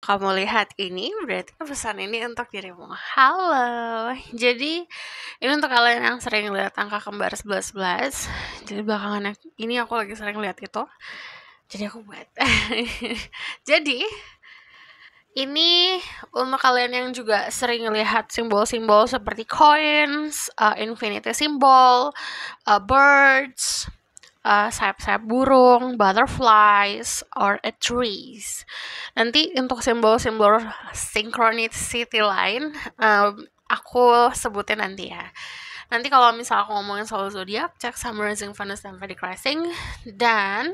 kamu lihat ini, berarti pesan ini untuk dirimu. Halo. Jadi, ini untuk kalian yang sering lihat angka kembar 11-11. Jadi belakangan ini aku lagi sering lihat itu. Jadi aku buat. Jadi, ini untuk kalian yang juga sering lihat simbol-simbol seperti coins, infinity symbol, birds, sayap-sayap burung, butterflies, or a trees. Nanti untuk simbol-simbol synchronicity lain, aku sebutin nanti ya. Nanti kalau misal aku ngomongin soal zodiak, cek Sun, Rising, Venus, dan Vedic Rising. Dan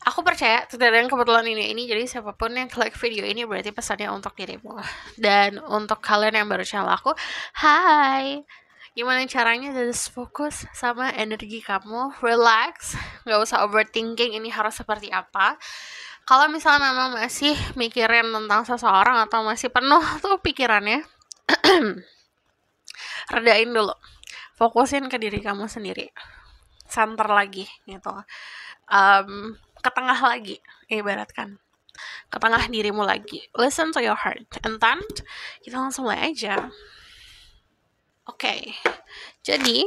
aku percaya tidak ada yang kebetulan ini. Jadi siapapun yang klik video ini berarti pesannya untuk dirimu. Dan untuk kalian yang baru channel aku, hai. Gimana caranya? Just fokus sama energi kamu, relax, nggak usah overthinking ini harus seperti apa. Kalau misalnya memang masih mikirin tentang seseorang atau masih penuh tuh pikirannya, redain dulu, fokusin ke diri kamu sendiri, center lagi gitu, ke tengah lagi, ibaratkan ke tengah dirimu lagi, listen to your heart, and then kita langsung mulai aja. Oke, jadi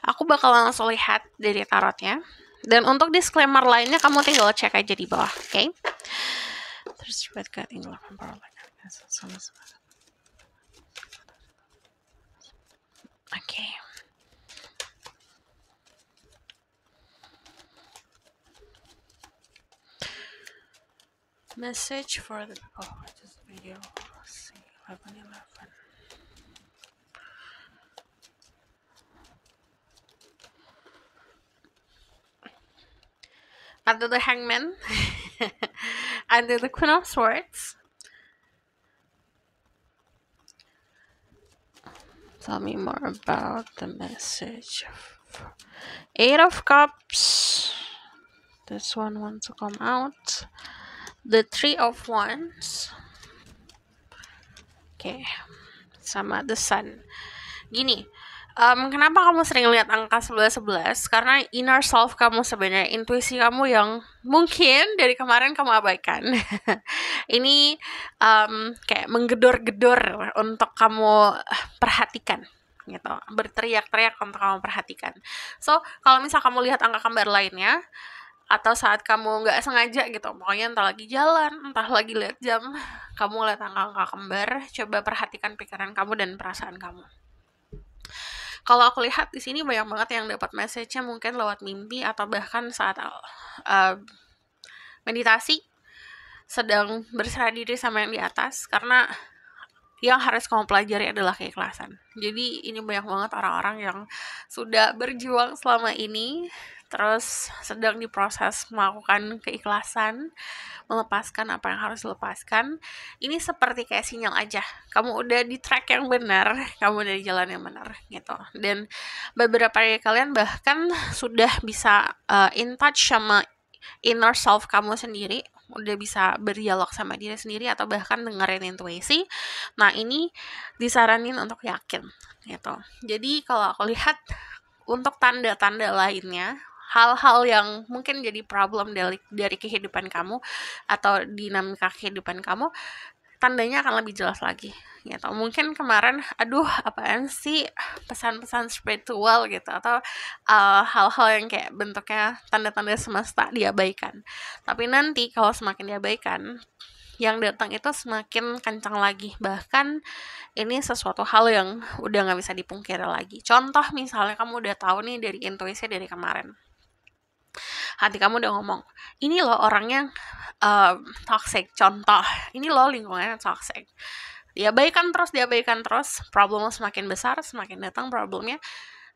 aku bakal langsung lihat dari tarotnya. Dan untuk disclaimer lainnya kamu tinggal cek aja di bawah, oke? Terus Oke. Message for the this video. Let's see, 11:11. Under the Hangman, under the Queen of Swords. Tell me more about the message. 8 of Cups. This one wants to come out. The 3 of Wands. Oke, sama the Sun. Gini, kenapa kamu sering lihat angka 11-11? Karena inner self kamu sebenarnya, intuisi kamu yang mungkin dari kemarin kamu abaikan. Ini kayak menggedor-gedor untuk kamu perhatikan gitu, berteriak-teriak untuk kamu perhatikan. So, kalau misal kamu lihat angka kembar lainnya, atau saat kamu nggak sengaja gitu, pokoknya entah lagi jalan, entah lagi lihat jam, kamu lihat angka-angka kembar, coba perhatikan pikiran kamu dan perasaan kamu. Kalau aku lihat di sini banyak banget yang dapat message-nya mungkin lewat mimpi atau bahkan saat meditasi, sedang berserah diri sama yang di atas, karena yang harus kamu pelajari adalah keikhlasan. Jadi ini banyak banget orang-orang yang sudah berjuang selama ini, terus sedang diproses melakukan keikhlasan, melepaskan apa yang harus dilepaskan. Ini seperti kayak sinyal aja, kamu udah di track yang benar, kamu udah di jalan yang benar gitu. Dan beberapa dari kalian bahkan sudah bisa in touch sama inner self kamu sendiri, udah bisa berdialog sama diri sendiri atau bahkan dengerin intuisi. Nah, ini disaranin untuk yakin gitu. Jadi kalau aku lihat untuk tanda-tanda lainnya, hal-hal yang mungkin jadi problem dari kehidupan kamu atau dinamika kehidupan kamu, tandanya akan lebih jelas lagi gitu. Mungkin kemarin apaan sih pesan-pesan spiritual gitu, atau hal-hal yang kayak bentuknya tanda-tanda semesta diabaikan. Tapi nanti kalau semakin diabaikan, yang datang itu semakin kencang lagi. Bahkan ini sesuatu hal yang udah gak bisa dipungkiri lagi. Contoh misalnya kamu udah tahu nih dari intuisi dari kemarin, hati kamu udah ngomong, ini loh orangnya toxic, contoh, ini loh lingkungannya toxic, diabaikan terus, problemnya semakin besar, semakin datang problemnya.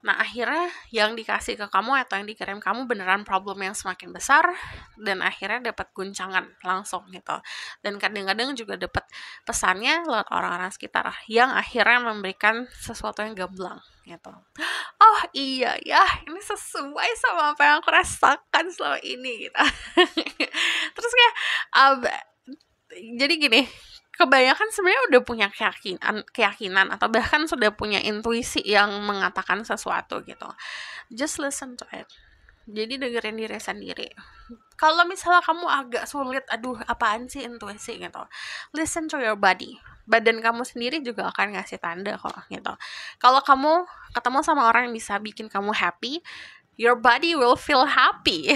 Nah, akhirnya yang dikasih ke kamu atau yang dikirim kamu beneran problem yang semakin besar, dan akhirnya dapat guncangan langsung gitu. Dan kadang-kadang juga dapat pesannya lewat orang-orang sekitar yang akhirnya memberikan sesuatu yang gamblang gitu. Oh iya ya, ini sesuai sama apa yang aku rasakan selama ini gitu. Terus kayak jadi gini, kebanyakan sebenarnya udah punya keyakinan atau bahkan sudah punya intuisi yang mengatakan sesuatu gitu. Just listen to it. Jadi dengerin diri sendiri. Kalau misalnya kamu agak sulit, aduh apaan sih intuisi gitu, listen to your body. Badan kamu sendiri juga akan ngasih tanda kok gitu. Kalau kamu ketemu sama orang yang bisa bikin kamu happy, your body will feel happy.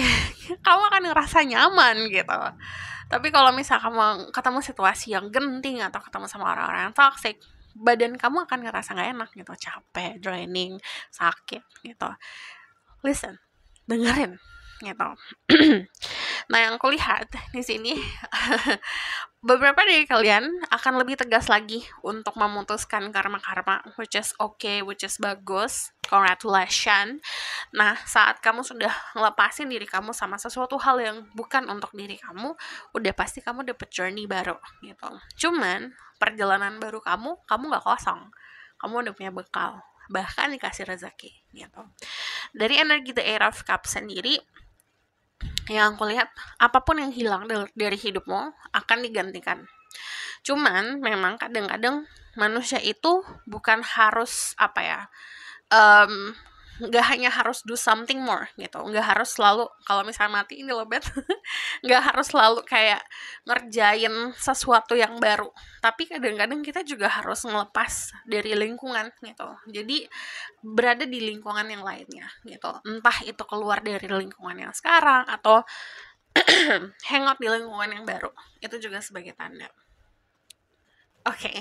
Kamu akan ngerasa nyaman gitu. Tapi kalau misal kamu ketemu situasi yang genting atau ketemu sama orang-orang yang toxic, badan kamu akan ngerasa nggak enak gitu, capek, draining, sakit gitu. Listen, dengerin gitu. Nah, yang kulihat di sini beberapa dari kalian akan lebih tegas lagi untuk memutuskan karma-karma, which is okay, which is bagus, congratulations. Nah, saat kamu sudah ngelepasin diri kamu sama sesuatu hal yang bukan untuk diri kamu, udah pasti kamu dapet journey baru gitu. Cuman perjalanan baru kamu nggak kosong, kamu udah punya bekal, bahkan dikasih rezeki gitu. Dari energi The Eight of Cups sendiri, yang aku lihat, apapun yang hilang dari hidupmu akan digantikan. Cuman memang kadang-kadang manusia itu bukan harus nggak hanya harus do something more gitu, nggak harus selalu kalau misalnya mati ini lobet nggak harus selalu kayak ngerjain sesuatu yang baru, tapi kadang-kadang kita juga harus ngelepas dari lingkungan gitu, jadi berada di lingkungan yang lainnya gitu, entah itu keluar dari lingkungan yang sekarang atau hangout di lingkungan yang baru, itu juga sebagai tanda. Oke.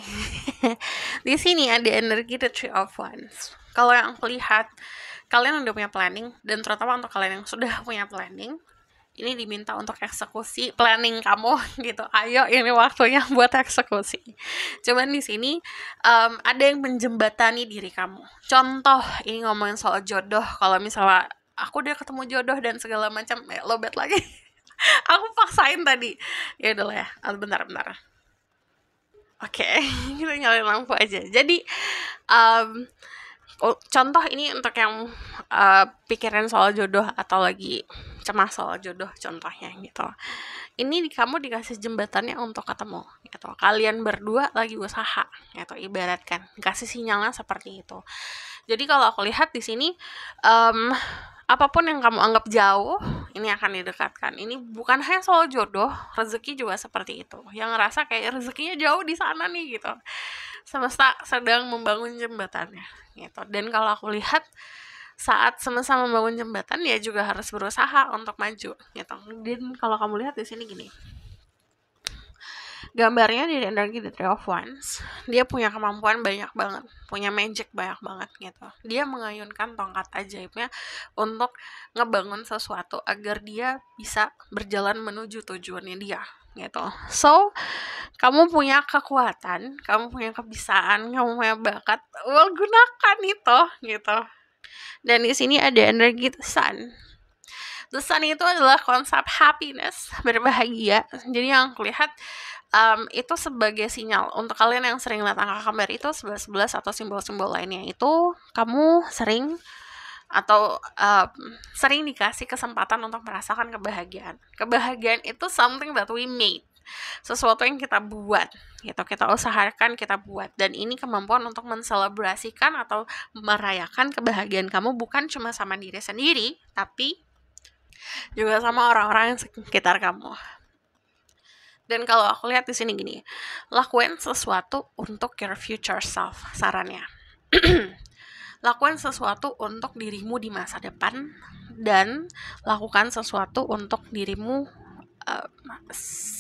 Di sini ada energi The Three of Wands. Kalau yang aku lihat, kalian udah punya planning, dan terutama untuk kalian yang sudah punya planning, ini diminta untuk eksekusi planning kamu gitu. Ayo, ini waktunya buat eksekusi. Cuman di sini ada yang menjembatani diri kamu. Contoh, ini ngomongin soal jodoh. Kalau misalnya aku udah ketemu jodoh dan segala macam, lobet lagi. Aku paksain tadi. Ya udah lah ya. Bentar. Oke, kita nyalain lampu aja. Jadi contoh ini untuk yang pikiran soal jodoh atau lagi cemas soal jodoh, contohnya gitu. Ini kamu dikasih jembatannya untuk ketemu gitu. Kalian berdua lagi usaha gitu, ibaratkan kasih sinyalnya seperti itu. Jadi kalau aku lihat di sini apapun yang kamu anggap jauh, ini akan didekatkan. Ini bukan hanya soal jodoh, rezeki juga seperti itu. Yang ngerasa kayak rezekinya jauh di sana nih gitu. Semesta sedang membangun jembatannya gitu. Dan kalau aku lihat saat sama-sama membangun jembatan, ya juga harus berusaha untuk maju gitu. Dan kalau kamu lihat di sini gini, gambarnya dari energi The Three of Wands, dia punya kemampuan banyak banget, punya magic banyak banget gitu. Dia mengayunkan tongkat ajaibnya untuk ngebangun sesuatu agar dia bisa berjalan menuju tujuannya dia gitu. So, kamu punya kekuatan, kamu punya kebisaan, kamu punya bakat, well, gunakan itu gitu. Dan di sini ada energi The Sun. The Sun itu adalah konsep happiness, berbahagia. Jadi yang aku lihat itu sebagai sinyal untuk kalian yang sering lihat angka kembar itu 11 atau simbol-simbol lainnya, itu kamu sering dikasih kesempatan untuk merasakan kebahagiaan. Kebahagiaan itu something that we made, sesuatu yang kita buat gitu, kita usahakan, kita buat, dan ini kemampuan untuk menselebrasikan atau merayakan kebahagiaan kamu bukan cuma sama diri sendiri, tapi juga sama orang-orang yang sekitar kamu. Dan kalau aku lihat di sini gini, lakuin sesuatu untuk your future self, sarannya. Lakukan sesuatu untuk dirimu di masa depan, dan lakukan sesuatu untuk dirimu,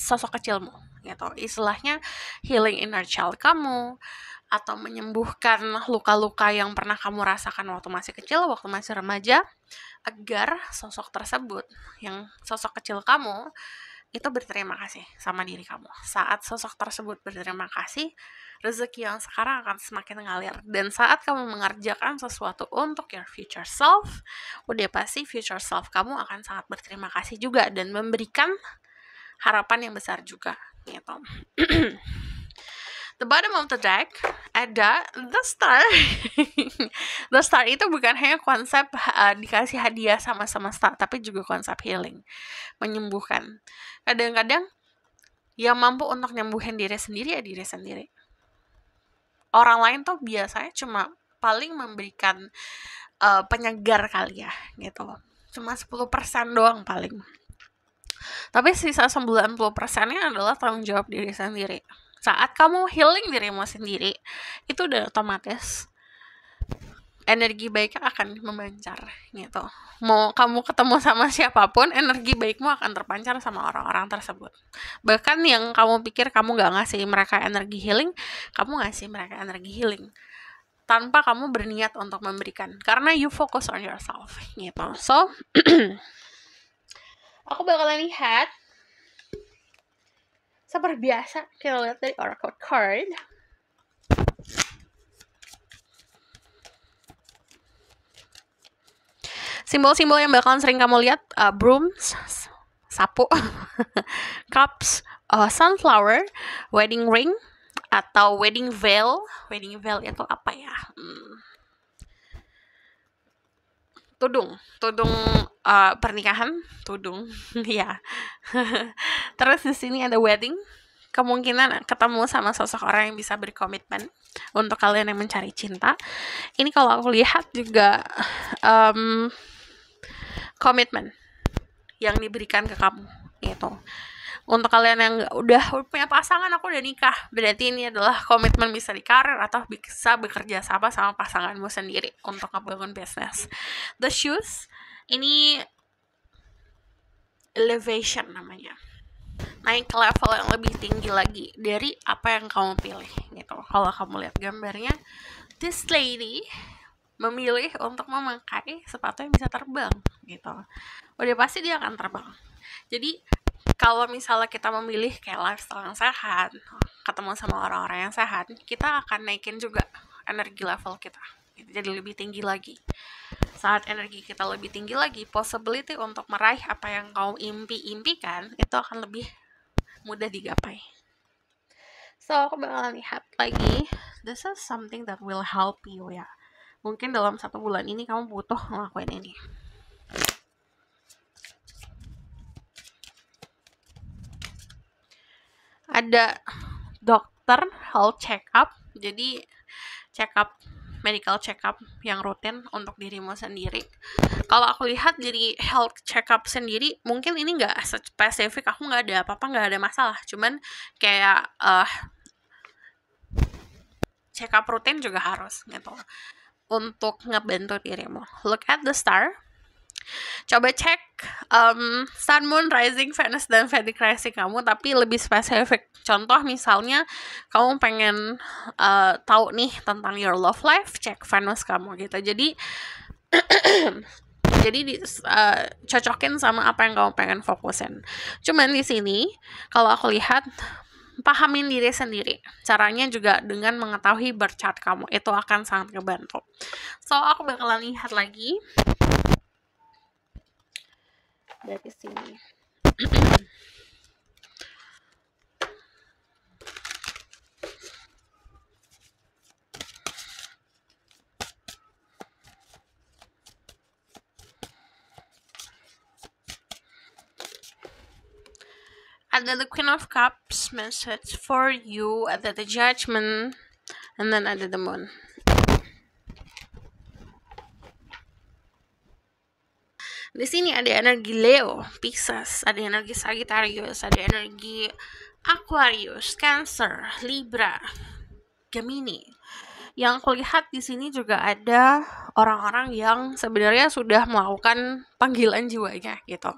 sosok kecilmu gitu. Istilahnya healing inner child kamu, atau menyembuhkan luka-luka yang pernah kamu rasakan waktu masih kecil, waktu masih remaja, agar sosok tersebut, yang sosok kecil kamu, itu berterima kasih sama diri kamu. Saat sosok tersebut berterima kasih, rezeki yang sekarang akan semakin ngalir. Dan saat kamu mengerjakan sesuatu untuk your future self, udah pasti future self kamu akan sangat berterima kasih juga dan memberikan harapan yang besar juga gitu. The bottom of the deck ada The Star. The Star itu bukan hanya konsep dikasih hadiah sama semesta, tapi juga konsep healing, menyembuhkan. Kadang-kadang yang mampu untuk nyembuhin diri sendiri ya diri sendiri. Orang lain tuh biasanya cuma paling memberikan penyegar kali ya gitu. Cuma 10% doang paling. Tapi sisa 90%-nya adalah tanggung jawab diri sendiri. Saat kamu healing dirimu sendiri, itu udah otomatis energi baiknya akan memancar gitu. Mau kamu ketemu sama siapapun, energi baikmu akan terpancar sama orang-orang tersebut. Bahkan yang kamu pikir kamu gak ngasih mereka energi healing, kamu ngasih mereka energi healing tanpa kamu berniat untuk memberikan, karena you focus on yourself gitu. So aku bakalan lihat seperti biasa, kita lihat dari oracle card. Simbol-simbol yang bakalan sering kamu lihat, brooms, sapu, cups, sunflower, wedding ring, atau wedding veil. Wedding veil itu apa ya? Tudung pernikahan, tudung ya. Terus di sini ada wedding, kemungkinan ketemu sama sosok orang yang bisa berkomitmen untuk kalian yang mencari cinta. Ini kalau aku lihat juga komitmen yang diberikan ke kamu gitu. Untuk kalian yang udah punya pasangan, aku udah nikah, berarti ini adalah komitmen bisa di karir atau bisa bekerja sama pasanganmu sendiri untuk ngebangun bisnis. The shoes, ini elevation namanya, naik ke level yang lebih tinggi lagi dari apa yang kamu pilih gitu. Kalau kamu lihat gambarnya, this lady memilih untuk memakai sepatu yang bisa terbang gitu. Udah pasti dia akan terbang. Jadi kalau misalnya kita memilih kayak lifestyle yang sehat, ketemu sama orang-orang yang sehat, kita akan naikin juga energi level kita, jadi lebih tinggi lagi. Saat energi kita lebih tinggi lagi, possibility untuk meraih apa yang kau impikan itu akan lebih mudah digapai. So aku bakalan lihat lagi, this is something that will help you ya. Mungkin dalam 1 bulan ini kamu butuh ngelakuin ini. Ada dokter health check up, jadi check up, medical check up yang rutin untuk dirimu sendiri. Kalau aku lihat dari health check up sendiri, mungkin ini nggak spesifik, aku nggak ada apa-apa, nggak ada masalah, cuman kayak check up rutin juga harus gitu untuk ngebantu dirimu. Look at the star. Coba cek Sun, Moon, Rising, Venus, dan Vedic Rising kamu, tapi lebih spesifik. Contoh misalnya kamu pengen tahu nih tentang your love life, cek Venus kamu gitu. Jadi cocokin sama apa yang kamu pengen fokusin. Cuman di sini kalau aku lihat, pahamin diri sendiri. Caranya juga dengan mengetahui birth chart kamu, itu akan sangat ngebantu. So aku bakalan lihat lagi dari sini. Ada the Queen of Cups message for you, ada the Judgment, and then ada the Moon. Di sini ada energi Leo, Pisces, ada energi Sagittarius, ada energi Aquarius, Cancer, Libra, Gemini. Yang aku lihat di sini juga ada orang-orang yang sebenarnya sudah melakukan panggilan jiwanya gitu.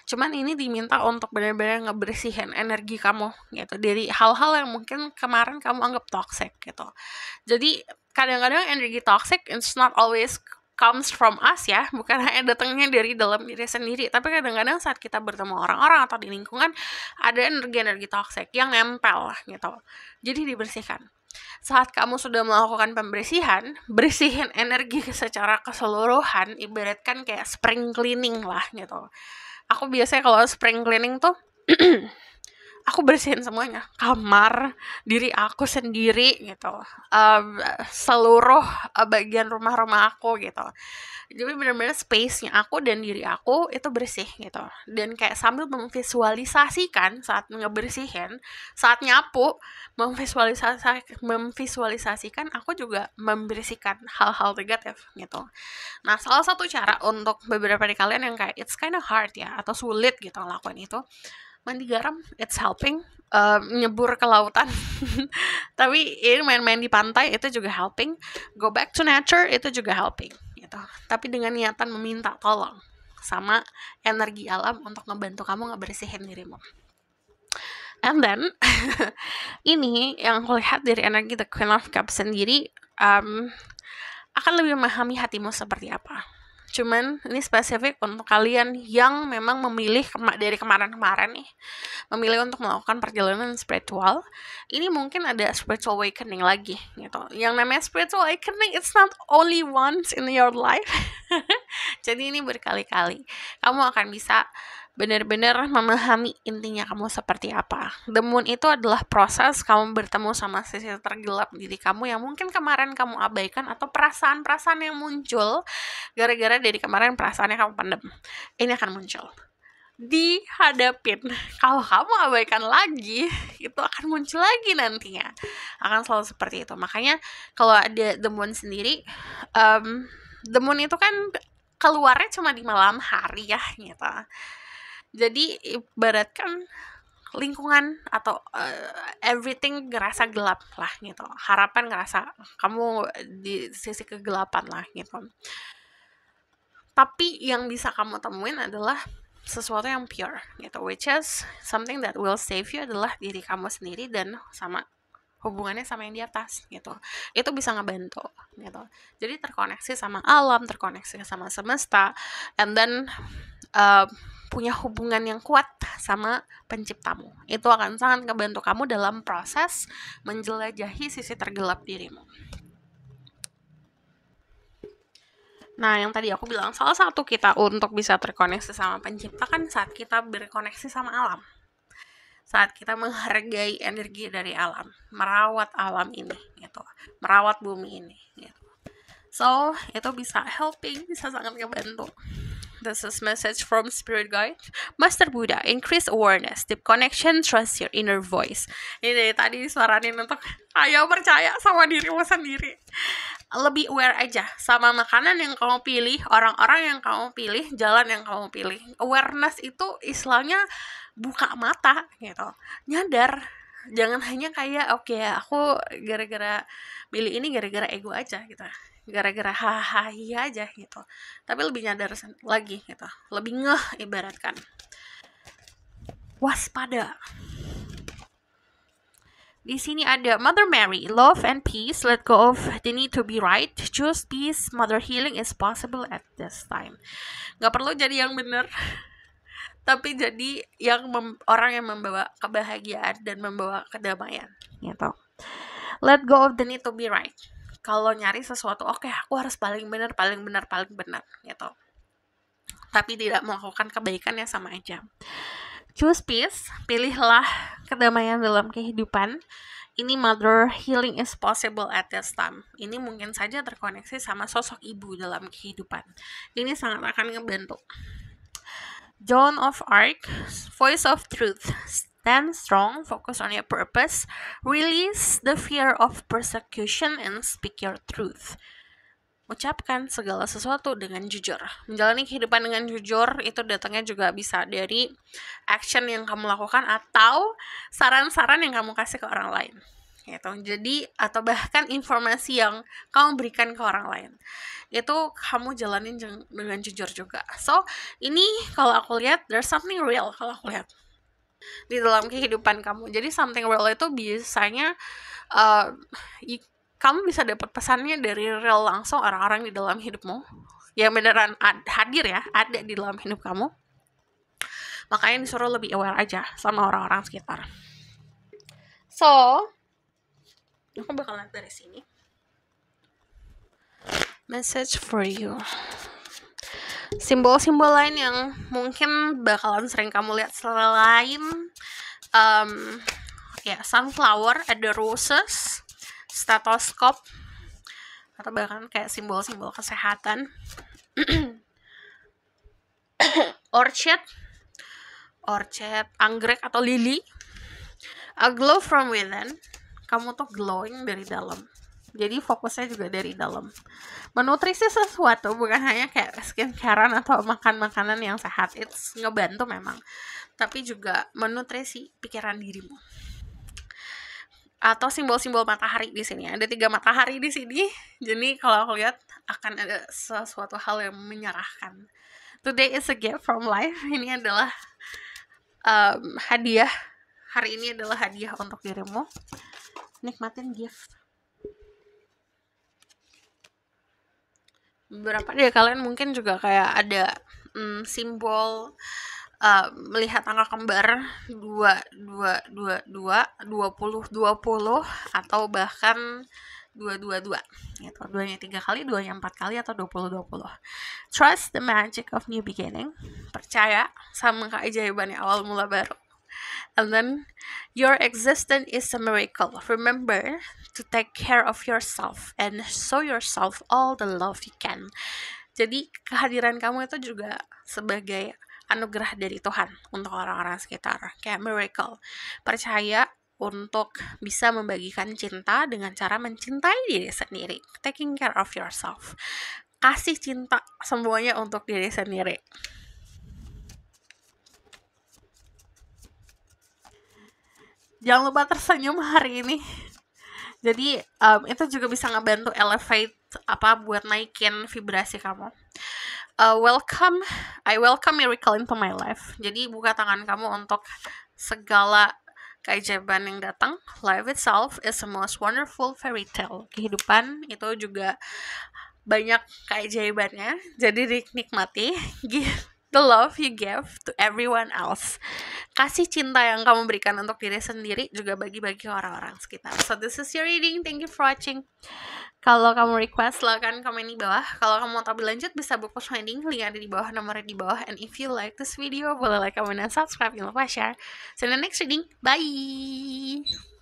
Cuman ini diminta untuk benar-benar ngebersihin energi kamu gitu dari hal-hal yang mungkin kemarin kamu anggap toxic gitu. Jadi kadang-kadang energi toxic it's not always comes from us ya, bukan hanya datangnya dari dalam diri sendiri, tapi kadang-kadang saat kita bertemu orang-orang atau di lingkungan ada energi-energi toxic yang nempel gitu. Jadi dibersihkan. Saat kamu sudah melakukan pembersihan, bersihin energi secara keseluruhan, ibaratkan kayak spring cleaning lah gitu. Aku biasanya kalau spring cleaning tuh aku bersihin semuanya, kamar, diri aku sendiri gitu, seluruh bagian rumah aku gitu. Jadi benar-benar space-nya aku dan diri aku itu bersih gitu. Dan kayak sambil memvisualisasikan saat ngebersihin, saat nyapu, memvisualisasikan aku juga membersihkan hal-hal negatif gitu. Nah, salah satu cara untuk beberapa dari kalian yang kayak it's kind of hard ya, atau sulit gitu ngelakuin itu, mandi garam, it's helping. Nyebur ke lautan tapi ini main-main di pantai itu juga helping. Go back to nature itu juga helping gitu, tapi dengan niatan meminta tolong sama energi alam untuk ngebantu kamu ngebersihin dirimu. And then ini yang aku lihat dari energi The Queen of Cups sendiri, akan lebih memahami hatimu seperti apa. Cuman ini spesifik untuk kalian yang memang memilih dari kemarin-kemarin nih, memilih untuk melakukan perjalanan spiritual. Ini mungkin ada spiritual awakening lagi gitu. Yang namanya spiritual awakening, it's not only once in your life. Jadi ini berkali-kali. Kamu akan bisa benar-benar memahami intinya kamu seperti apa. The Moon itu adalah proses kamu bertemu sama sisi tergelap diri kamu yang mungkin kemarin kamu abaikan, atau perasaan-perasaan yang muncul gara-gara dari kemarin perasaannya kamu pendem. Ini akan muncul, dihadapin. Kalau kamu abaikan lagi, itu akan muncul lagi nantinya. Akan selalu seperti itu. Makanya kalau ada The Moon sendiri, The Moon itu kan keluarnya cuma di malam hari ya gitu. Jadi ibaratkan lingkungan atau everything ngerasa gelap lah gitu. Harapan ngerasa kamu di sisi kegelapan lah gitu. Tapi yang bisa kamu temuin adalah sesuatu yang pure gitu, which is something that will save you adalah diri kamu sendiri dan sama hubungannya sama yang di atas gitu. Itu bisa ngebantu gitu. Jadi terkoneksi sama alam, terkoneksi sama semesta, and then punya hubungan yang kuat sama penciptamu. Itu akan sangat ngebantu kamu dalam proses menjelajahi sisi tergelap dirimu. Nah, yang tadi aku bilang, salah satu kita untuk bisa terkoneksi sama pencipta kan saat kita berkoneksi sama alam. Saat kita menghargai energi dari alam, merawat alam ini gitu, merawat bumi ini gitu. So, itu bisa helping, bisa sangat ngebantu. This is message from Spirit Guide. Master Buddha, increase awareness, deep connection, trust your inner voice. Ini dari tadi suaranin untuk ayo percaya sama dirimu sendiri. Lebih aware aja sama makanan yang kamu pilih, orang-orang yang kamu pilih, jalan yang kamu pilih. Awareness itu istilahnya buka mata gitu, nyadar. Jangan hanya kayak oke, aku gara-gara pilih ini gara-gara ego aja gitu, gara-gara hahaha aja gitu, tapi lebih nyadar lagi gitu, lebih ngeh ibaratkan. Waspada. Di sini ada Mother Mary, love and peace, let go of the need to be right, choose peace, mother healing is possible at this time. Gak perlu jadi yang benar, tapi jadi yang orang yang membawa kebahagiaan dan membawa kedamaian gitu. Let go of the need to be right. Kalau nyari sesuatu, oke, aku harus paling benar gitu. Tapi tidak melakukan kebaikan ya sama aja. Choose peace, pilihlah kedamaian dalam kehidupan. Ini mother healing is possible at this time. Ini mungkin saja terkoneksi sama sosok ibu dalam kehidupan. Ini sangat akan ngebantu. Joan of Arc, voice of truth. Stand strong, focus on your purpose, release the fear of persecution, and speak your truth. Ucapkan segala sesuatu dengan jujur. Menjalani kehidupan dengan jujur itu datangnya juga bisa dari action yang kamu lakukan atau saran-saran yang kamu kasih ke orang lain. Gitu. Jadi atau bahkan informasi yang kamu berikan ke orang lain. Itu kamu jalanin dengan jujur juga. So, ini kalau aku lihat there's something real kalau aku lihat di dalam kehidupan kamu. Jadi something real itu biasanya kamu bisa dapat pesannya dari real langsung orang-orang di dalam hidupmu yang beneran hadir ya, ada di dalam hidup kamu. Makanya disuruh lebih aware aja sama orang-orang sekitar. So, aku bakal lihat dari sini. Message for you. Simbol-simbol lain yang mungkin bakalan sering kamu lihat selain Sunflower, ada roses, stetoskop, atau bahkan kayak simbol-simbol kesehatan. Orchid, anggrek atau lili. A glow from within, kamu tuh glowing dari dalam. Jadi fokusnya juga dari dalam. Menutrisi sesuatu, bukan hanya kayak skincarean atau makan makanan yang sehat. It's ngebantu memang, tapi juga menutrisi pikiran dirimu. Atau simbol-simbol matahari di sini. Ada 3 matahari di sini. Jadi kalau aku lihat akan ada sesuatu hal yang menyerahkan. Today is a gift from life. Ini adalah hadiah. Hari ini adalah hadiah untuk dirimu. Nikmatin gift. Beberapa dari kalian mungkin juga kayak ada simbol melihat angka kembar 20, 20, atau bahkan 222 gitu. 2-nya 3 kali, 2-nya 4 kali, atau 20. Trust the magic of new beginning. Percaya sama keajaibannya awal mula baru. And then your existence is a miracle. Remember to take care of yourself and show yourself all the love you can. Jadi kehadiran kamu itu juga sebagai anugerah dari Tuhan untuk orang-orang sekitar, kayak miracle. Percaya untuk bisa membagikan cinta dengan cara mencintai diri sendiri. Taking care of yourself. Kasih cinta semuanya untuk diri sendiri. Jangan lupa tersenyum hari ini. Jadi itu juga bisa ngebantu elevate buat naikin vibrasi kamu. I welcome miracle into my life. Jadi buka tangan kamu untuk segala keajaiban yang datang. Life itself is the most wonderful fairy tale. Kehidupan itu juga banyak keajaibannya. Jadi nikmati. Give the love you give to everyone else. Kasih cinta yang kamu berikan untuk diri sendiri juga bagi-bagi orang-orang sekitar. So this is your reading. Thank you for watching. Kalau kamu request, silahkan komen di bawah. Kalau kamu mau tahu lebih lanjut, bisa book reading. Link ada di bawah, nomornya di bawah. And if you like this video, boleh like, comment, dan subscribe. Jangan lupa share. See you in the next reading. Bye!